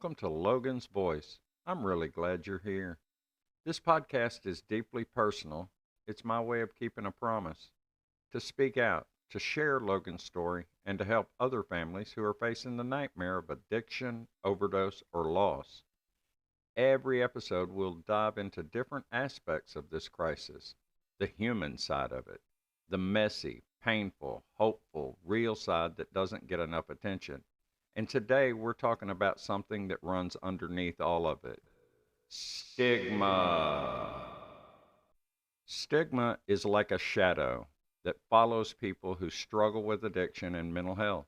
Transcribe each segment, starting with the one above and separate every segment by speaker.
Speaker 1: welcome to Logan's Voice. I'm really glad you're here. This podcast is deeply personal. It's my way of keeping a promise to speak out, to share Logan's story, and to help other families who are facing the nightmare of addiction, overdose, or loss. Every episode will dive into different aspects of this crisis, the human side of it, the messy, painful, hopeful, real side that doesn't get enough attention. And today we're talking about something that runs underneath all of it: stigma. Stigma is like a shadow that follows people who struggle with addiction and mental health.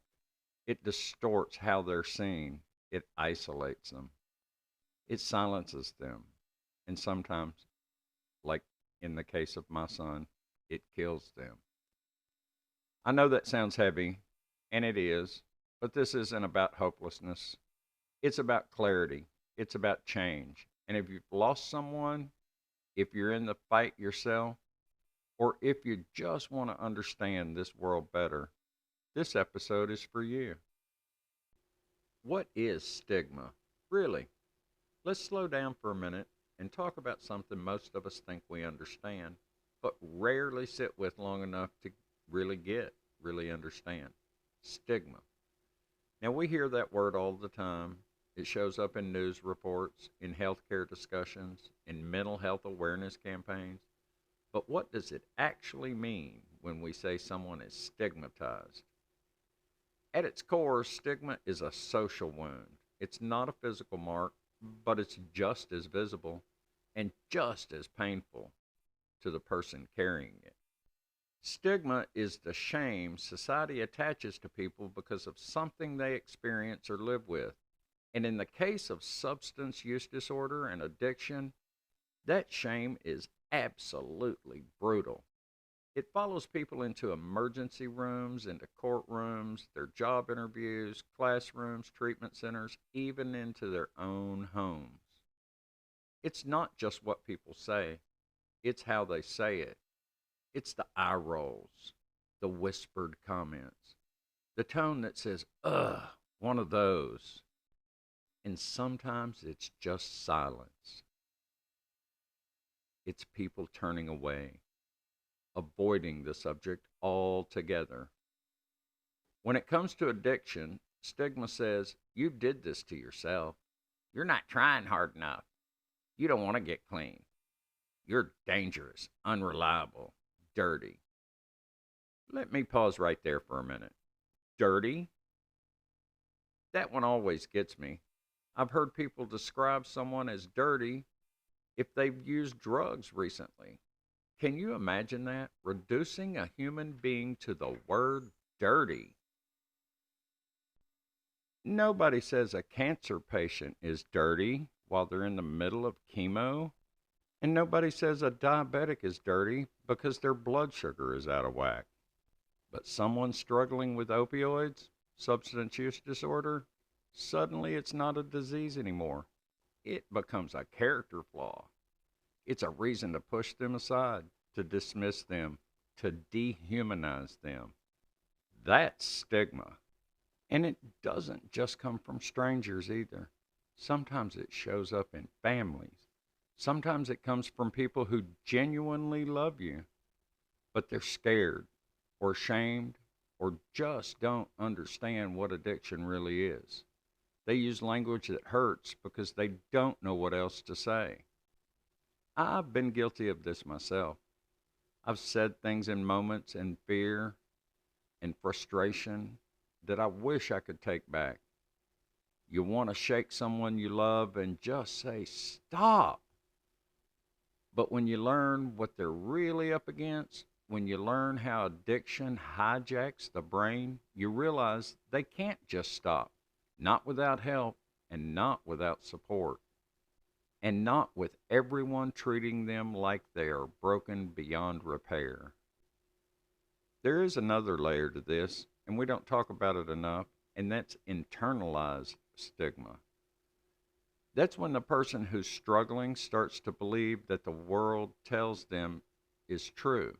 Speaker 1: It distorts how they're seen, it isolates them, it silences them, and sometimes, like in the case of my son, it kills them. I know that sounds heavy, and it is, but this isn't about hopelessness. It's about clarity. It's about change. And if you've lost someone, if you're in the fight yourself, or if you just want to understand this world better, this episode is for you. What is stigma? Really? Let's slow down for a minute and talk about something most of us think we understand, but rarely sit with long enough to really understand. Stigma. Now, we hear that word all the time. It shows up in news reports, in healthcare discussions, in mental health awareness campaigns. But what does it actually mean when we say someone is stigmatized? At its core, stigma is a social wound. It's not a physical mark, but it's just as visible and just as painful to the person carrying it. Stigma is the shame society attaches to people because of something they experience or live with. And in the case of substance use disorder and addiction, that shame is absolutely brutal. It follows people into emergency rooms, into courtrooms, their job interviews, classrooms, treatment centers, even into their own homes. It's not just what people say, it's how they say it. It's the eye rolls, the whispered comments, the tone that says, ugh, one of those. And sometimes it's just silence. It's people turning away, avoiding the subject altogether. When it comes to addiction, stigma says, you did this to yourself. You're not trying hard enough. You don't want to get clean. You're dangerous, unreliable, dirty. Let me pause right there for a minute. Dirty? That one always gets me. I've heard people describe someone as dirty if they've used drugs recently. Can you imagine that? Reducing a human being to the word dirty. Nobody says a cancer patient is dirty while they're in the middle of chemo. And nobody says a diabetic is dirty because their blood sugar is out of whack. But someone struggling with opioids, substance use disorder, suddenly it's not a disease anymore. It becomes a character flaw. It's a reason to push them aside, to dismiss them, to dehumanize them. That's stigma. And it doesn't just come from strangers either. Sometimes it shows up in families. Sometimes it comes from people who genuinely love you, but they're scared or ashamed or just don't understand what addiction really is. They use language that hurts because they don't know what else to say. I've been guilty of this myself. I've said things in moments in fear and frustration that I wish I could take back. You want to shake someone you love and just say, stop. But when you learn what they're really up against, when you learn how addiction hijacks the brain, you realize they can't just stop. Not without help, and not without support, and not with everyone treating them like they are broken beyond repair. There is another layer to this, and we don't talk about it enough, and that's internalized stigma. That's when the person who's struggling starts to believe that the world tells them is true.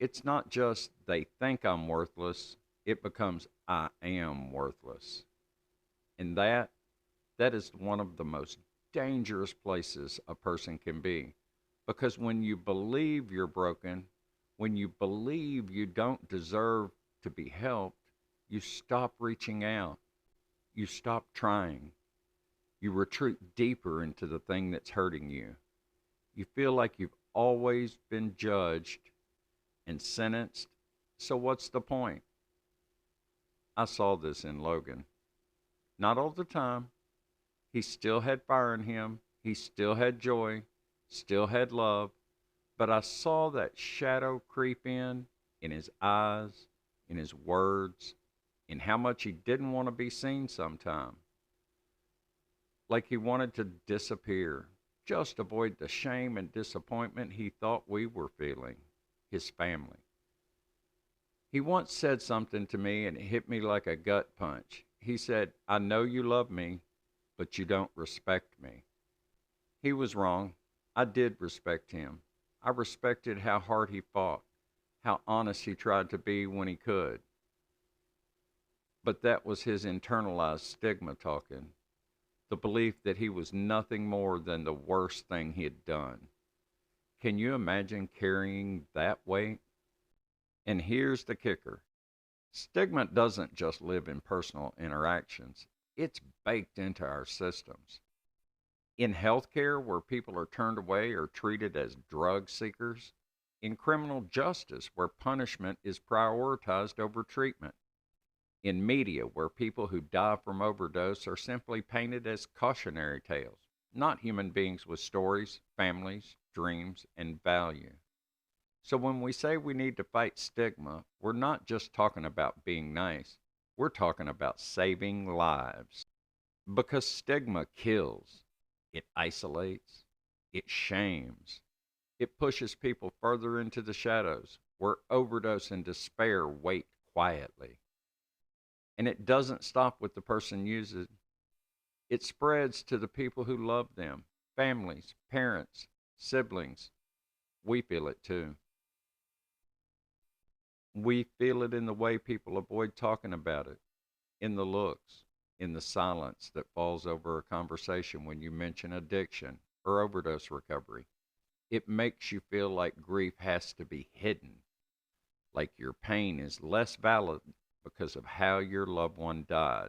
Speaker 1: It's not just they think I'm worthless, it becomes I am worthless. And that That is one of the most dangerous places a person can be. Because when you believe you're broken, when you believe you don't deserve to be helped, you stop reaching out. You stop trying. You retreat deeper into the thing that's hurting you. You feel like you've always been judged and sentenced. So, what's the point? I saw this in Logan. Not all the time. He still had fire in him, he still had joy, still had love, but I saw that shadow creep in his eyes, in his words, in how much he didn't want to be seen sometime. Like he wanted to disappear, just avoid the shame and disappointment he thought we were feeling, his family. He once said something to me and it hit me like a gut punch. He said, I know you love me, but you don't respect me. He was wrong. I did respect him. I respected how hard he fought, how honest he tried to be when he could. But that was his internalized stigma talking, the belief that he was nothing more than the worst thing he had done. Can you imagine carrying that weight? And here's the kicker. Stigma doesn't just live in personal interactions. It's baked into our systems. In healthcare, where people are turned away or treated as drug seekers. In criminal justice, where punishment is prioritized over treatment. In media, where people who die from overdose are simply painted as cautionary tales, not human beings with stories, families, dreams, and value. So when we say we need to fight stigma, we're not just talking about being nice. We're talking about saving lives. Because stigma kills. It isolates. It shames. It pushes people further into the shadows where overdose and despair wait quietly. And it doesn't stop with the person using. It spreads to the people who love them, families, parents, siblings. We feel it too. We feel it in the way people avoid talking about it, in the looks, in the silence that falls over a conversation when you mention addiction or overdose recovery. It makes you feel like grief has to be hidden, like your pain is less valid because of how your loved one died.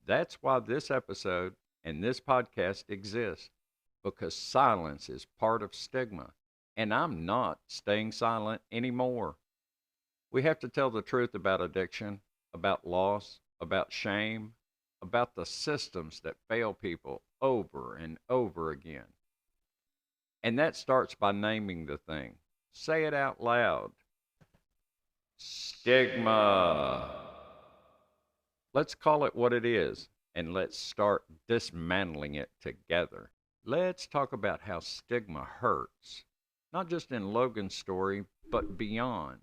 Speaker 1: That's why this episode and this podcast exist, because silence is part of stigma, and I'm not staying silent anymore. We have to tell the truth about addiction, about loss, about shame, about the systems that fail people over and over again. And that starts by naming the thing. Say it out loud. Stigma. Let's call it what it is, and let's start dismantling it together. Let's talk about how stigma hurts, not just in Logan's story, but beyond.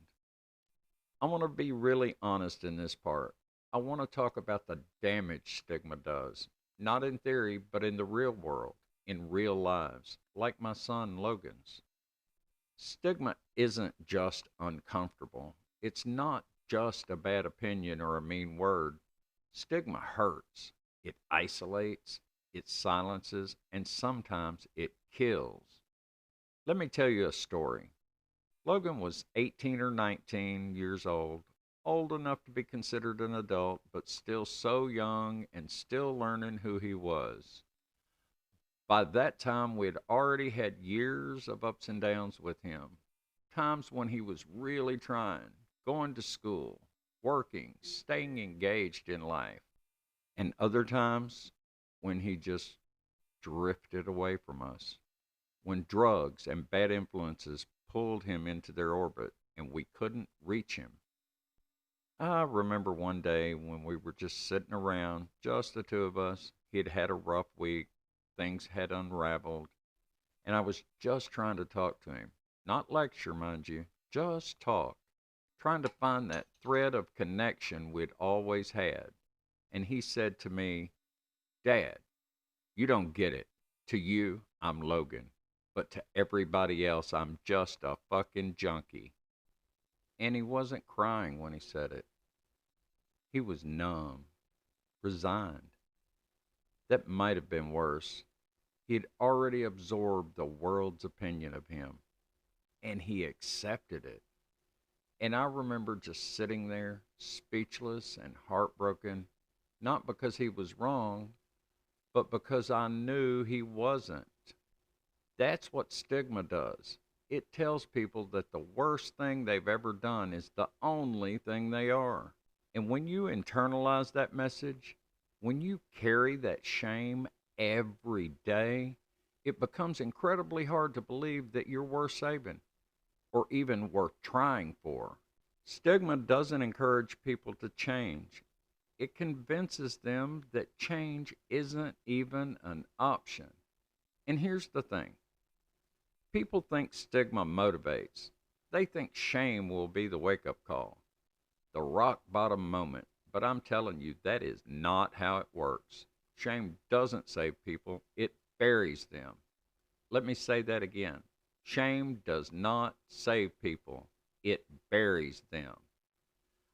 Speaker 1: I want to be really honest in this part. I want to talk about the damage stigma does, not in theory, but in the real world, in real lives, like my son Logan's. Stigma isn't just uncomfortable. It's not just a bad opinion or a mean word. Stigma hurts. It isolates, it silences, and sometimes it kills. Let me tell you a story. Logan was 18 or 19 years old enough to be considered an adult, but still so young and still learning who he was. By that time, we had already had years of ups and downs with him. Times when he was really trying, going to school, working, staying engaged in life, and other times when he just drifted away from us, when drugs and bad influences pulled him into their orbit and we couldn't reach him. I remember one day when we were just sitting around, just the two of us. He'd had a rough week, things had unraveled, and I was just trying to talk to him. Not lecture, mind you, just talk, trying to find that thread of connection we'd always had. And he said to me, Dad, you don't get it. To you, I'm Logan. But to everybody else, I'm just a fucking junkie. And he wasn't crying when he said it. He was numb. resigned. That might have been worse. He'd already absorbed the world's opinion of him, and he accepted it. And I remember just sitting there, speechless and heartbroken, not because he was wrong, but because I knew he wasn't. That's what stigma does. It tells people that the worst thing they've ever done is the only thing they are. And when you internalize that message, when you carry that shame every day, it becomes incredibly hard to believe that you're worth saving or even worth trying for. Stigma doesn't encourage people to change. It convinces them that change isn't even an option. And here's the thing, people think stigma motivates. They think shame will be the wake up call, the rock bottom moment. But I'm telling you, that is not how it works. Shame doesn't save people, it buries them. Let me say that again. Shame does not save people, it buries them.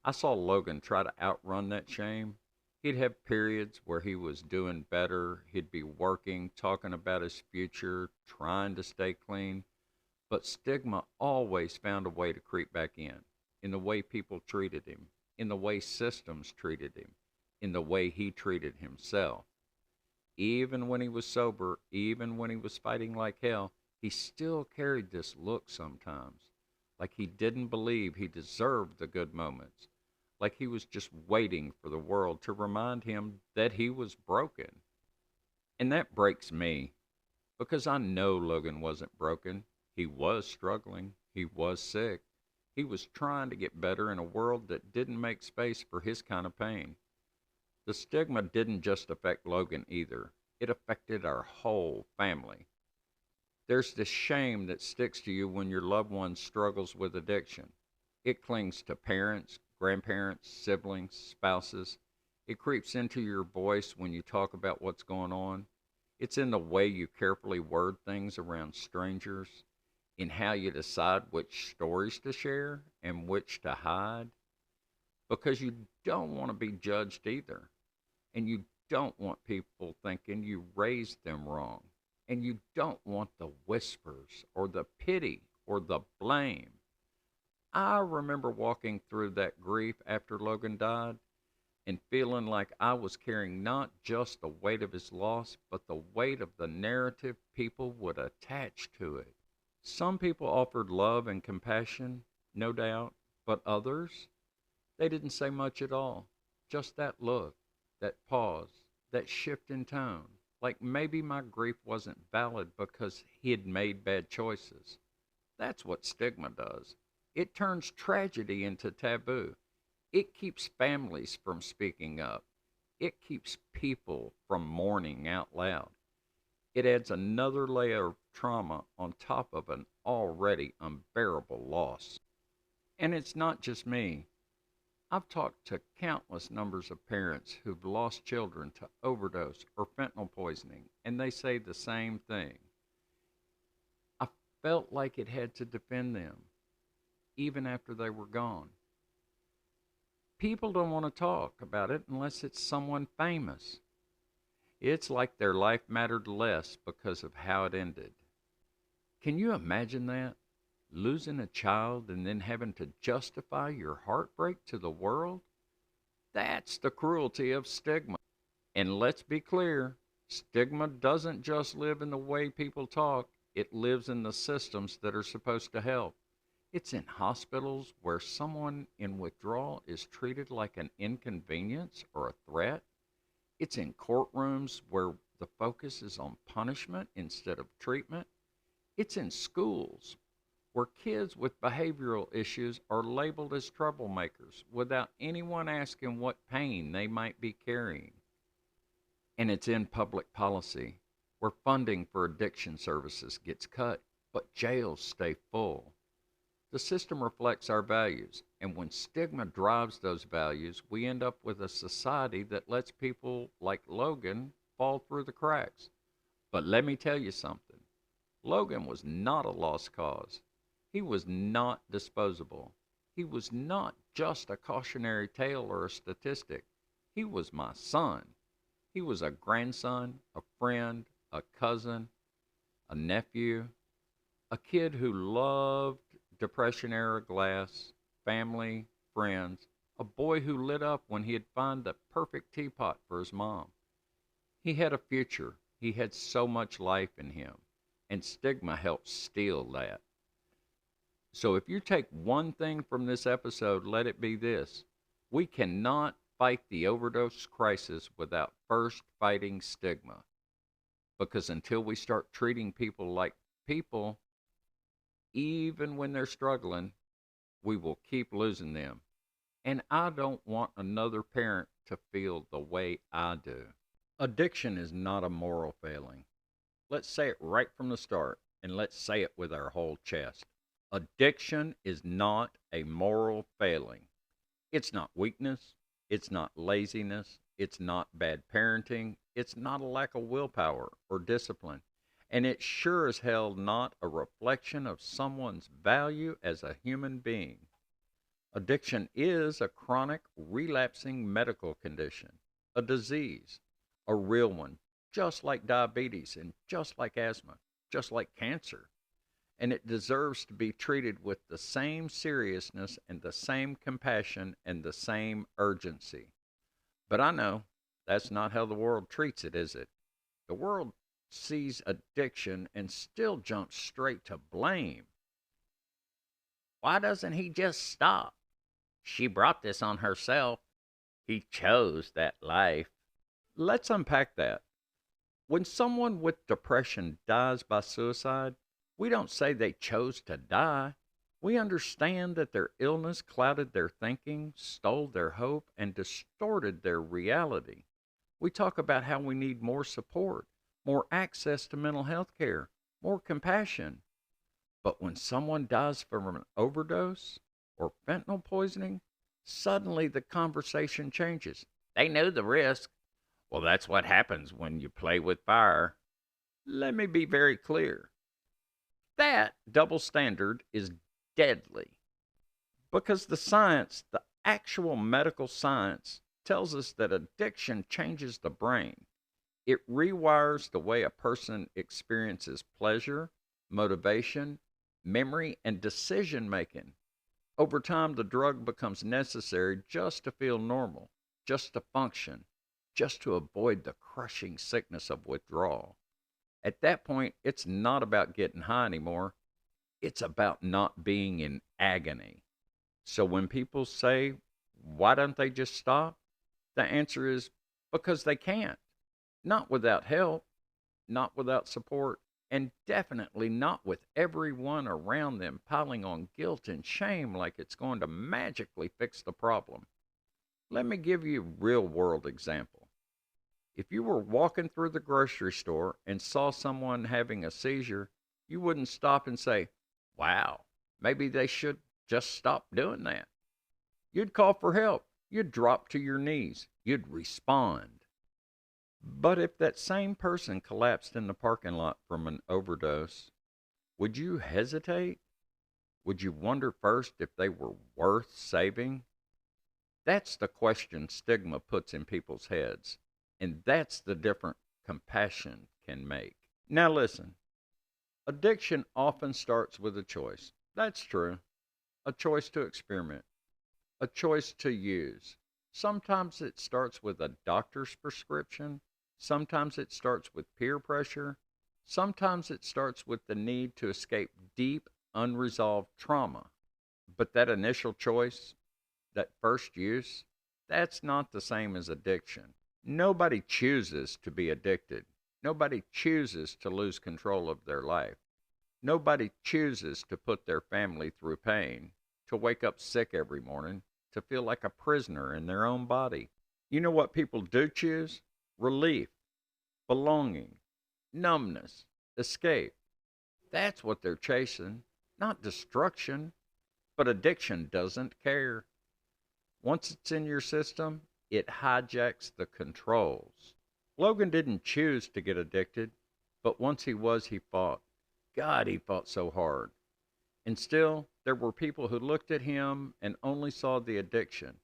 Speaker 1: I saw Logan try to outrun that shame. He'd have periods where he was doing better. He'd be working, talking about his future, trying to stay clean. But stigma always found a way to creep back in the way people treated him, in the way systems treated him, in the way he treated himself. Even when he was sober, even when he was fighting like hell, he still carried this look sometimes, like he didn't believe he deserved the good moments, like he was just waiting for the world to remind him that he was broken. And that breaks me because I know Logan wasn't broken. He was struggling, he was sick, he was trying to get better in a world that didn't make space for his kind of pain. The stigma didn't just affect Logan either, it affected our whole family. There's this shame that sticks to you when your loved one struggles with addiction. It clings to parents, grandparents, siblings, spouses. It creeps into your voice when you talk about what's going on. It's in the way you carefully word things around strangers, in how you decide which stories to share and which to hide, because you don't want to be judged either. And you don't want people thinking you raised them wrong. And you don't want the whispers or the pity or the blame. I remember walking through that grief after Logan died and feeling like I was carrying not just the weight of his loss, but the weight of the narrative people would attach to it. Some people offered love and compassion, no doubt, but others, they didn't say much at all. Just that look, that pause, that shift in tone. Like maybe my grief wasn't valid because he had made bad choices. That's what stigma does. It turns tragedy into taboo. It keeps families from speaking up. It keeps people from mourning out loud. It adds another layer of trauma on top of an already unbearable loss. And it's not just me. I've talked to countless numbers of parents who've lost children to overdose or fentanyl poisoning, and they say the same thing. I felt like it had to defend them, even after they were gone. People don't want to talk about it unless it's someone famous. It's like their life mattered less because of how it ended. Can you imagine that? Losing a child and then having to justify your heartbreak to the world? That's the cruelty of stigma. And let's be clear, stigma doesn't just live in the way people talk, it lives in the systems that are supposed to help. It's in hospitals where someone in withdrawal is treated like an inconvenience or a threat. It's in courtrooms where the focus is on punishment instead of treatment. It's in schools where kids with behavioral issues are labeled as troublemakers without anyone asking what pain they might be carrying. And it's in public policy where funding for addiction services gets cut, but jails stay full. The system reflects our values, and when stigma drives those values, we end up with a society that lets people like Logan fall through the cracks. But let me tell you something, Logan was not a lost cause. He was not disposable. He was not just a cautionary tale or a statistic. He was my son. He was a grandson, a friend, a cousin, a nephew, a kid who loved Depression era glass, family, friends, a boy who lit up when he'd find the perfect teapot for his mom. He had a future. He had so much life in him, and stigma helped steal that. So if you take one thing from this episode, let it be this: we cannot fight the overdose crisis without first fighting stigma. Because until we start treating people like people, even when they're struggling, we will keep losing them. And I don't want another parent to feel the way I do. Addiction is not a moral failing. Let's say it right from the start, and let's say it with our whole chest. Addiction is not a moral failing. It's not weakness. It's not laziness. It's not bad parenting. It's not a lack of willpower or discipline. And it's sure as hell not a reflection of someone's value as a human being. Addiction is a chronic, relapsing medical condition, a disease, a real one, just like diabetes and just like asthma, just like cancer. And it deserves to be treated with the same seriousness and the same compassion and the same urgency. But I know that's not how the world treats it, is it? The world sees addiction and still jumps straight to blame. Why doesn't he just stop? She brought this on herself. He chose that life. Let's unpack that. When someone with depression dies by suicide, we don't say they chose to die. We understand that their illness clouded their thinking, stole their hope, and distorted their reality. We talk about how we need more support, more access to mental health care, more compassion. But when someone dies from an overdose or fentanyl poisoning, suddenly the conversation changes. They knew the risk. Well, that's what happens when you play with fire. Let me be very clear. That double standard is deadly because the science, the actual medical science, tells us that addiction changes the brain. It rewires the way a person experiences pleasure, motivation, memory, and decision making. Over time, the drug becomes necessary just to feel normal, just to function, just to avoid the crushing sickness of withdrawal. At that point, it's not about getting high anymore. It's about not being in agony. So when people say, why don't they just stop? The answer is because they can't. Not without help, not without support, and definitely not with everyone around them piling on guilt and shame like it's going to magically fix the problem. Let me give you a real world example. If you were walking through the grocery store and saw someone having a seizure, you wouldn't stop and say, wow, maybe they should just stop doing that. You'd call for help. You'd drop to your knees. You'd respond. But if that same person collapsed in the parking lot from an overdose, would you hesitate? Would you wonder first if they were worth saving? That's the question stigma puts in people's heads. And that's the difference compassion can make. Now listen, addiction often starts with a choice. That's true. A choice to experiment, a choice to use. Sometimes it starts with a doctor's prescription. Sometimes it starts with peer pressure. Sometimes it starts with the need to escape deep, unresolved trauma. But that initial choice, that first use, that's not the same as addiction. Nobody chooses to be addicted. Nobody chooses to lose control of their life. Nobody chooses to put their family through pain, to wake up sick every morning, to feel like a prisoner in their own body. You know what people do choose? Relief, belonging, numbness, escape. That's what they're chasing, not destruction. But addiction doesn't care. Once it's in your system, it hijacks the controls. Logan didn't choose to get addicted, but once he was, he fought. God, he fought so hard. And still, there were people who looked at him and only saw the addiction.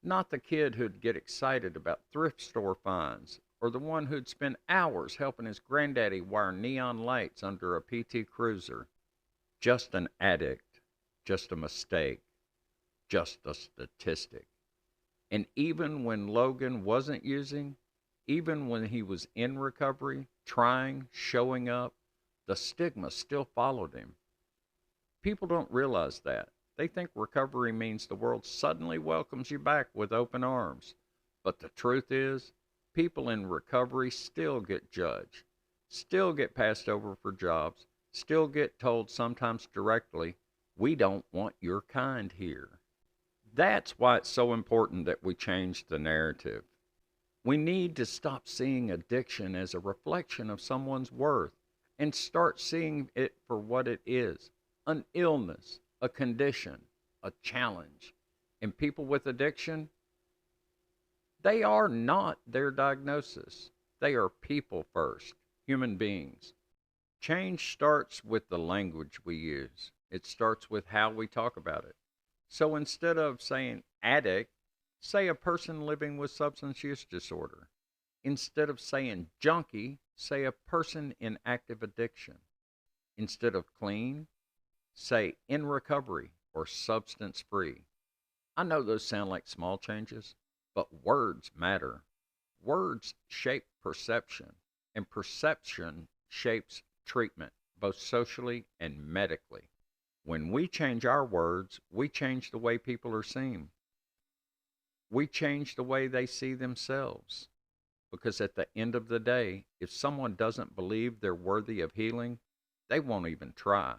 Speaker 1: Not the kid who'd get excited about thrift store finds, or the one who'd spend hours helping his granddaddy wire neon lights under a PT Cruiser. Just an addict, just a mistake, just a statistic. And even when Logan wasn't using, even when he was in recovery, trying, showing up, the stigma still followed him. People don't realize that. They think recovery means the world suddenly welcomes you back with open arms. But the truth is, people in recovery still get judged, still get passed over for jobs, still get told sometimes directly, we don't want your kind here. That's why it's so important that we change the narrative. We need to stop seeing addiction as a reflection of someone's worth and start seeing it for what it is: an illness, a condition, a challenge. And people with addiction, they are not their diagnosis. They are people first, human beings. Change starts with the language we use, it starts with how we talk about it. So instead of saying addict, say a person living with substance use disorder. Instead of saying junkie, say a person in active addiction. Instead of clean, say in recovery or substance free. I know those sound like small changes, but words matter. Words shape perception, and perception shapes treatment, both socially and medically. When we change our words, we change the way people are seen. We change the way they see themselves. Because at the end of the day, if someone doesn't believe they're worthy of healing, they won't even try.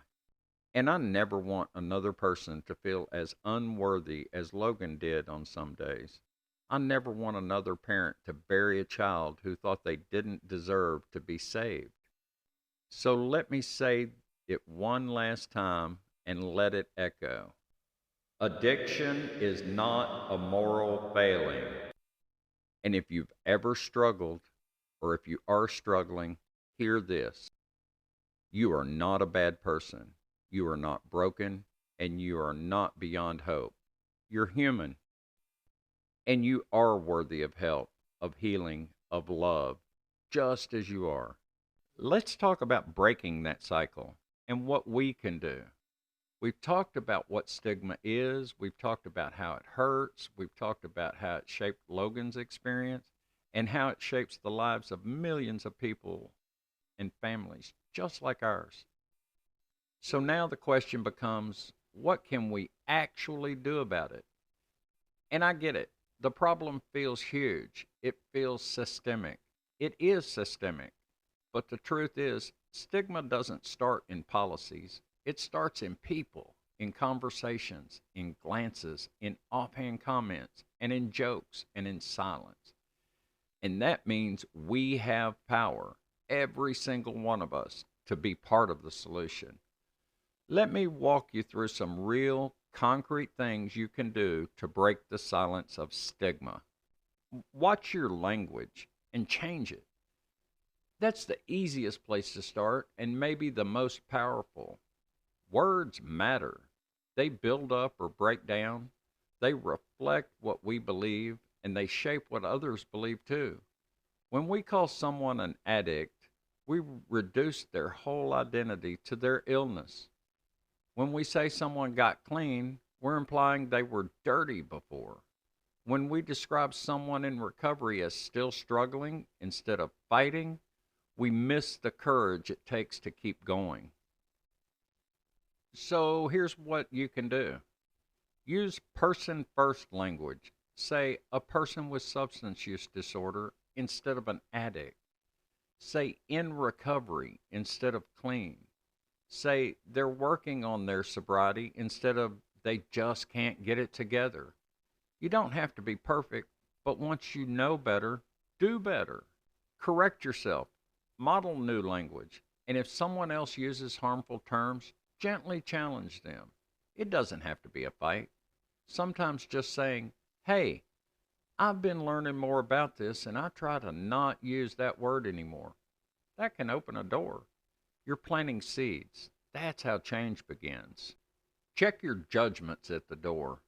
Speaker 1: And I never want another person to feel as unworthy as Logan did on some days. I never want another parent to bury a child who thought they didn't deserve to be saved. So let me say it one last time and let it echo. Addiction is not a moral failing. And if you've ever struggled, or if you are struggling, hear this. You are not a bad person. You are not broken, and you are not beyond hope. You're human, and you are worthy of help, of healing, of love, just as you are. Let's talk about breaking that cycle and what we can do. We've talked about what stigma is. We've talked about how it hurts. We've talked about how it shaped Logan's experience and how it shapes the lives of millions of people and families just like ours. So now the question becomes, what can we actually do about it? And I get it. The problem feels huge. It feels systemic. It is systemic. But the truth is, stigma doesn't start in policies. It starts in people, in conversations, in glances, in offhand comments, and in jokes, and in silence. And that means we have power, every single one of us, to be part of the solution. Let me walk you through some real, concrete things you can do to break the silence of stigma. Watch your language and change it. That's the easiest place to start and maybe the most powerful. Words matter. They build up or break down. They reflect what we believe and they shape what others believe too. When we call someone an addict, we reduce their whole identity to their illness. When we say someone got clean, we're implying they were dirty before. When we describe someone in recovery as still struggling instead of fighting, we miss the courage it takes to keep going. So here's what you can do. Use person first language. Say a person with substance use disorder instead of an addict. Say in recovery instead of clean. Say they're working on their sobriety instead of they just can't get it together. You don't have to be perfect, but once you know better, do better. Correct yourself. Model new language. And if someone else uses harmful terms, gently challenge them. It doesn't have to be a fight. Sometimes just saying, hey, I've been learning more about this and I try to not use that word anymore. That can open a door. You're planting seeds. That's how change begins. Check your judgments at the door.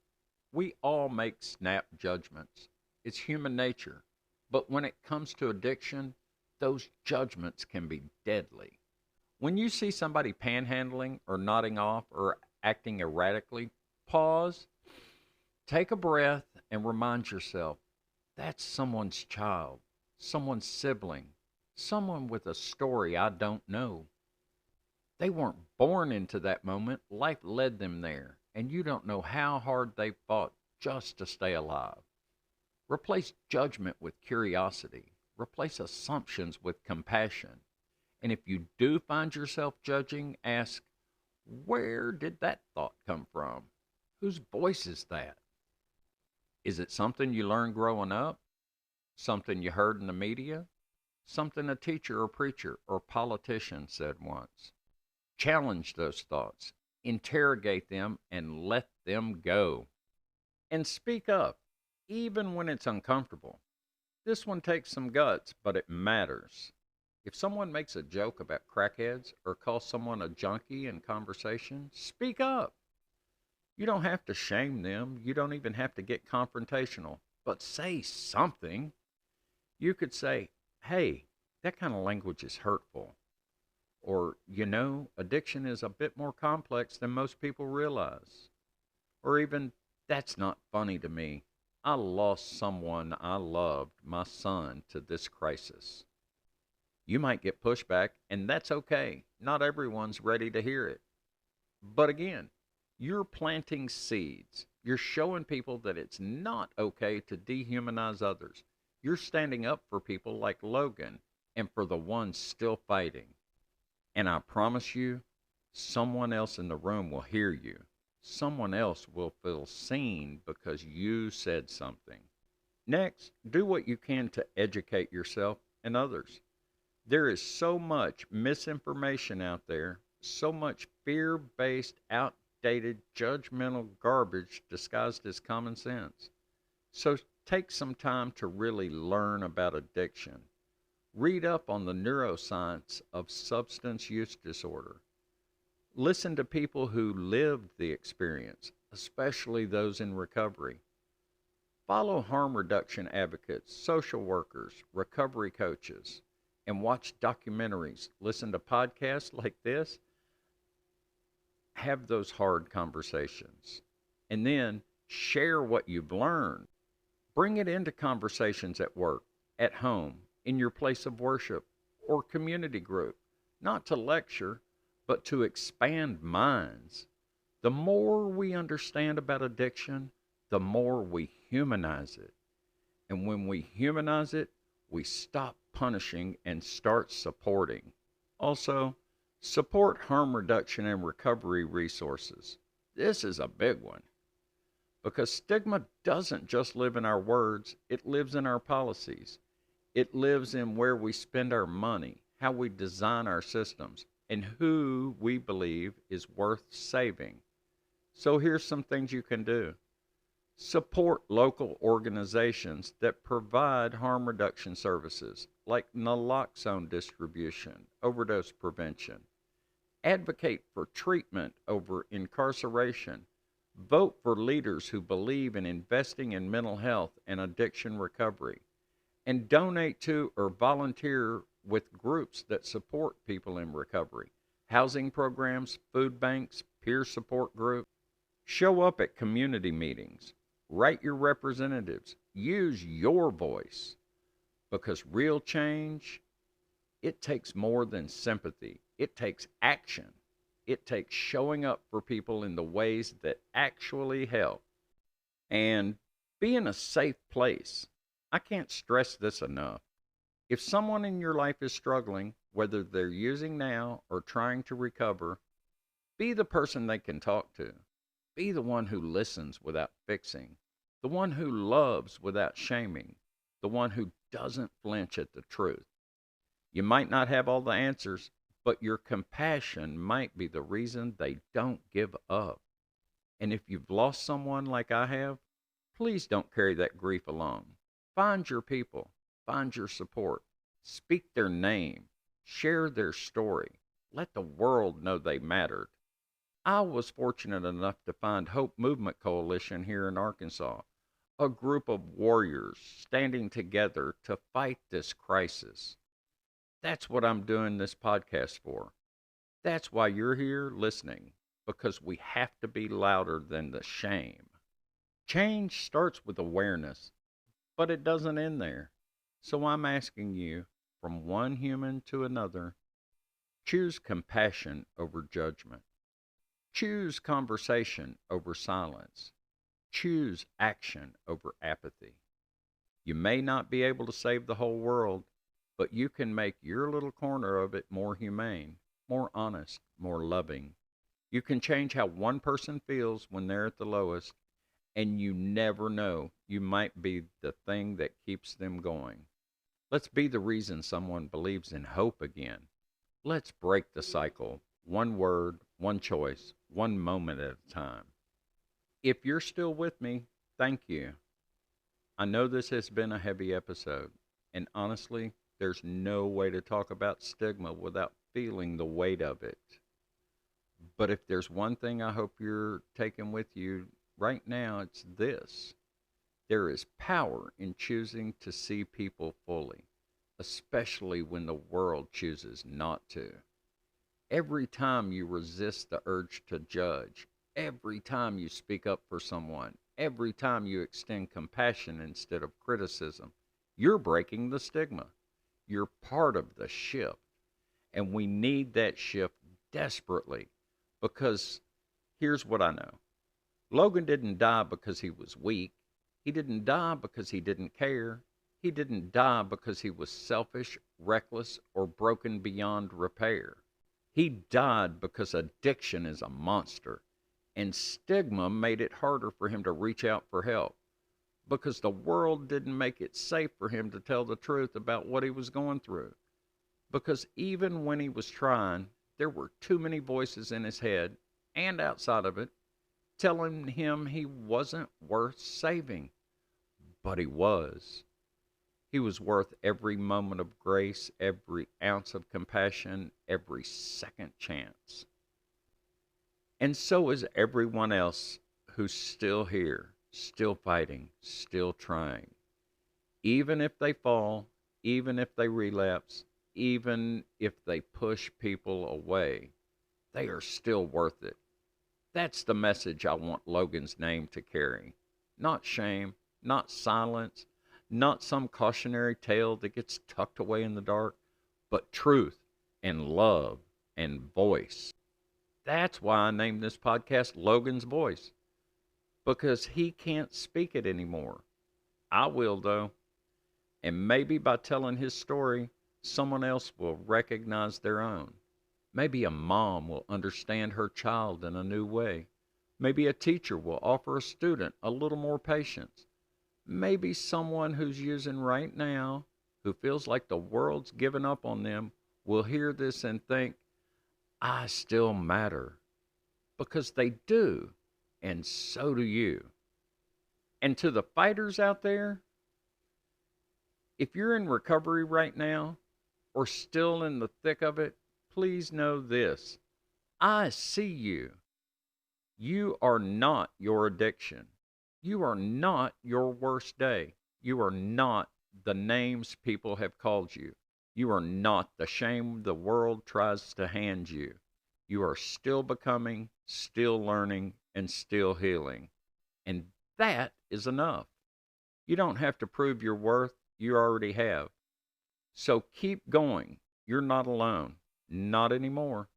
Speaker 1: We all make snap judgments. It's human nature. But when it comes to addiction, those judgments can be deadly. When you see somebody panhandling or nodding off or acting erratically, pause, take a breath, and remind yourself that's someone's child, someone's sibling, someone with a story I don't know. They weren't born into that moment. Life led them there, and you don't know how hard they fought just to stay alive. Replace judgment with curiosity. Replace assumptions with compassion. And if you do find yourself judging, ask, where did that thought come from? Whose voice is that? Is it something you learned growing up? Something you heard in the media? Something a teacher or preacher or politician said once? Challenge those thoughts, interrogate them, and let them go. And speak up, even when it's uncomfortable. This one takes some guts, but it matters. If someone makes a joke about crackheads or calls someone a junkie in conversation, speak up. You don't have to shame them. You don't even have to get confrontational, but say something. You could say, hey, that kind of language is hurtful. Or, addiction is a bit more complex than most people realize. Or even, that's not funny to me. I lost someone I loved, my son, to this crisis. You might get pushback, and that's okay. Not everyone's ready to hear it. But again, you're planting seeds. You're showing people that it's not okay to dehumanize others. You're standing up for people like Logan and for the ones still fighting. And I promise you, someone else in the room will hear you. Someone else will feel seen because you said something. Next, do what you can to educate yourself and others. There is so much misinformation out there, so much fear based, outdated, judgmental garbage disguised as common sense. So take some time to really learn about addiction. Read up on the neuroscience of substance use disorder. Listen to people who lived the experience, especially those in recovery. Follow harm reduction advocates, social workers, recovery coaches, and watch documentaries. Listen to podcasts like this. Have those hard conversations. And then share what you've learned. Bring it into conversations at work, at home, in your place of worship, or community group. Not to lecture, but to expand minds. The more we understand about addiction, the more we humanize it. And when we humanize it, we stop punishing and start supporting. Also, support harm reduction and recovery resources. This is a big one because stigma doesn't just live in our words, it lives in our policies. It lives in where we spend our money, how we design our systems, and who we believe is worth saving. So here's some things you can do. Support local organizations that provide harm reduction services like naloxone distribution, overdose prevention. Advocate for treatment over incarceration. Vote for leaders who believe in investing in mental health and addiction recovery. And donate to or volunteer with groups that support people in recovery. Housing programs, food banks, peer support groups. Show up at community meetings. Write your representatives. Use your voice. Because real change, it takes more than sympathy. It takes action. It takes showing up for people in the ways that actually help. And be in a safe place. I can't stress this enough. If someone in your life is struggling, whether they're using now or trying to recover, be the person they can talk to. Be the one who listens without fixing, the one who loves without shaming, the one who doesn't flinch at the truth. You might not have all the answers, but your compassion might be the reason they don't give up. And if you've lost someone like I have, please don't carry that grief alone. Find your people, find your support, speak their name, share their story, let the world know they mattered. I was fortunate enough to find Hope Movement Coalition here in Arkansas, a group of warriors standing together to fight this crisis. That's what I'm doing this podcast for. That's why you're here listening, because we have to be louder than the shame. Change starts with awareness, but it doesn't end there. So I'm asking you, from one human to another, choose compassion over judgment. Choose conversation over silence. Choose action over apathy. You may not be able to save the whole world, but you can make your little corner of it more humane, more honest, more loving. You can change how one person feels when they're at the lowest, and you never know, you might be the thing that keeps them going. Let's be the reason someone believes in hope again. Let's break the cycle, one word, one choice, one moment at a time. If you're still with me, thank you. I know this has been a heavy episode, and honestly, there's no way to talk about stigma without feeling the weight of it. But if there's one thing I hope you're taking with you right now, it's this. There is power in choosing to see people fully, especially when the world chooses not to. Every time you resist the urge to judge, every time you speak up for someone, every time you extend compassion instead of criticism, you're breaking the stigma. You're part of the shift. And we need that shift desperately, because here's what I know. Logan didn't die because he was weak. He didn't die because he didn't care. He didn't die because he was selfish, reckless, or broken beyond repair. He died because addiction is a monster, and stigma made it harder for him to reach out for help, because the world didn't make it safe for him to tell the truth about what he was going through. Because even when he was trying, there were too many voices in his head and outside of it telling him he wasn't worth saving. But he was. He was worth every moment of grace, every ounce of compassion, every second chance. And so is everyone else who's still here, still fighting, still trying. Even if they fall, even if they relapse, even if they push people away, they are still worth it. That's the message I want Logan's name to carry. Not shame, not silence, not some cautionary tale that gets tucked away in the dark, but truth and love and voice. That's why I named this podcast Logan's Voice, because he can't speak it anymore. I will, though. And maybe by telling his story, someone else will recognize their own. Maybe a mom will understand her child in a new way. Maybe a teacher will offer a student a little more patience. Maybe someone who's using right now, who feels like the world's given up on them, will hear this and think, I still matter. Because they do, and so do you. And to the fighters out there, if you're in recovery right now, or still in the thick of it, please know this. I see you. You are not your addiction. You are not your worst day. You are not the names people have called you. You are not the shame the world tries to hand you. You are still becoming, still learning, and still healing. And that is enough. You don't have to prove your worth. You already have. So keep going. You're not alone. Not anymore.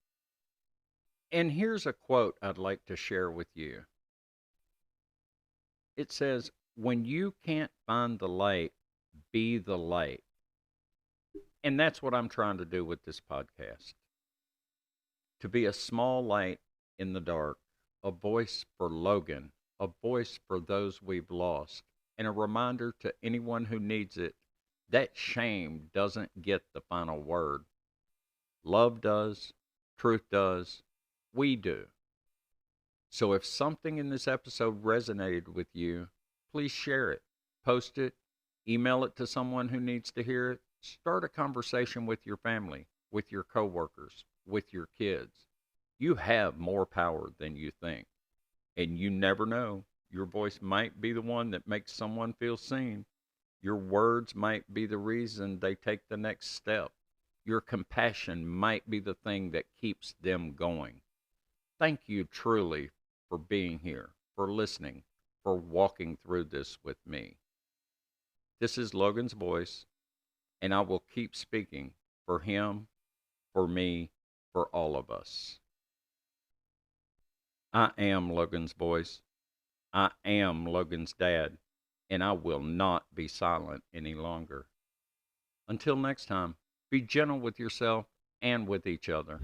Speaker 1: And here's a quote I'd like to share with you. It says, when you can't find the light, be the light. And that's what I'm trying to do with this podcast. To be a small light in the dark, a voice for Logan, a voice for those we've lost, and a reminder to anyone who needs it that shame doesn't get the final word. Love does, truth does, we do. So if something in this episode resonated with you, please share it, post it, email it to someone who needs to hear it. Start a conversation with your family, with your coworkers, with your kids. You have more power than you think, and you never know. Your voice might be the one that makes someone feel seen. Your words might be the reason they take the next step. Your compassion might be the thing that keeps them going. Thank you truly for being here, for listening, for walking through this with me. This is Logan's voice, and I will keep speaking for him, for me, for all of us. I am Logan's voice. I am Logan's dad, and I will not be silent any longer. Until next time, be gentle with yourself and with each other.